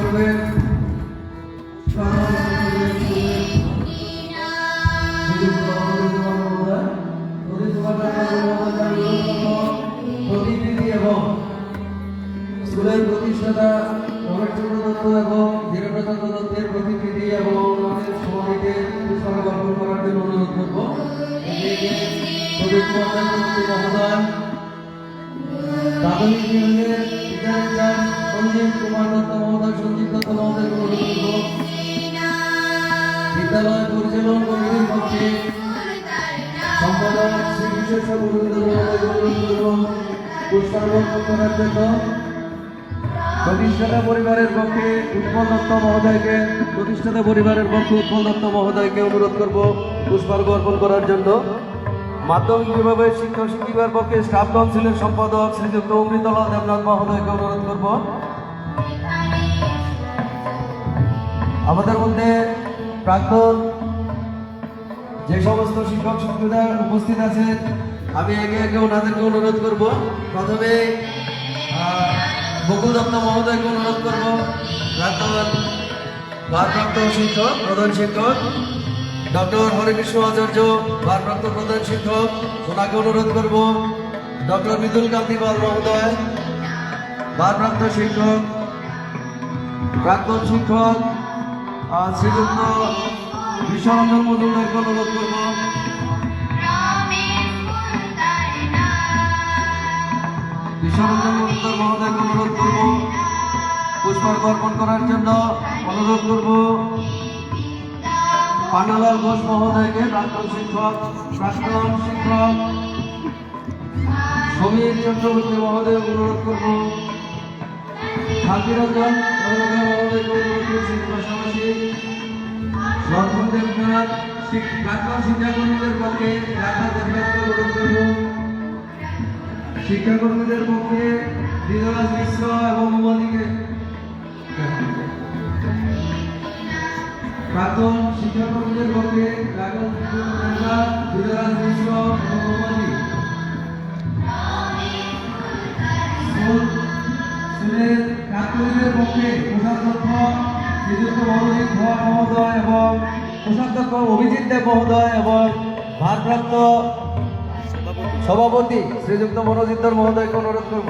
করবেন প্রতিনিধি এবং স্কুলের প্রতিষ্ঠাতা রমেশচন্দ্র দত্ত এবং ধীরেন্দ্রচন্দ্র দত্তের প্রতিনিধি এবং আমাদের সমাজকে পুরস্কার অর্পণ করার জন্য অনুরোধ করব। মহোদয় প্রাথমিক বিভাগের সঞ্জীব কুমার দত্ত মহোদয়, সঞ্জীব দত্ত মহোদয় অনুরোধ করব। বিদ্যালয় পরিচালন কমিটির পক্ষে সম্পাদক শ্রী বিশেষ মহোদয় অনুরোধ করব পুরস্কার অর্পণ করার জন্য। প্রতিষ্ঠাতা পরিবারের পক্ষে উৎপল দত্ত মহোদয়কে উৎপল দত্ত মহোদয়কে অনুরোধ করব পুষ্পার্ঘ্য অর্পণ করার জন্য। মাধ্যমিক বিভাগের শিক্ষক শিক্ষিকার পক্ষে স্টাফ কাউন্সিলের সম্পাদক শ্রীযুক্ত অমৃতলাল দেবনাথ মহোদয়কে অনুরোধ করব। আমাদের মধ্যে প্রাক্তন যে সমস্ত শিক্ষক শিক্ষিকা উপস্থিত আছেন আমি একে একে ওনাদেরকে অনুরোধ করব। প্রথমে বকুল দত্ত মহোদয়কে অনুরোধ করব, প্রাক্তন ভারপ্রাপ্ত শিক্ষক প্রধান শিক্ষক। ডক্টর হরিকৃষ্ণ আচার্য ভারপ্রাপ্ত প্রধান শিক্ষক, ওনাকে অনুরোধ করব। ডক্টর মৃদুল কান্তি পাল মহোদয় ভারপ্রাপ্ত শিক্ষক। প্রাক্তন শিক্ষক শ্রীযুক্ত বিশ্বরঞ্জন মজুমদারকে অনুরোধ করব। বিশ্বরঞ্জন মজুমদার মহোদয়কে অনুরোধ করব পুষ্পার্ঘ্য অর্পণ করার জন্য। অনুরোধ করব পান্নালাল ঘোষ মহোদয়কে, প্রাক্তন শিক্ষক সমীর চক্রবর্তী মহোদয়কে অনুরোধ করব। শান্তিরঞ্জন মহোদয়কে অনুরোধ করছি। পাশাপাশি রঞ্জন দেবনাথ প্রাক্তন শিক্ষাকর্মীদের পক্ষে দেবনাথকে অনুরোধ করব। শিক্ষাকর্মীদের পক্ষে হৃদয়রাজ মিশ্র এবং মোহাম্মদীকে, প্রাক্তন শিক্ষাকর্মীদের পক্ষে হৃদয়রাজ মিশ্র এবং মোহাম্মদী। স্কুলের ছাত্রীদের পক্ষে কোষাধ্যক্ষ শ্রীযুক্ত মনোজিৎ ধর মহোদয় এবং কোষাধ্যক্ষ অভিজিৎ দেব মহোদয় এবং ভারপ্রাপ্ত সভাপতি শ্রীযুক্ত মনোজিৎ ধর মহোদয়কে অনুরোধ করব।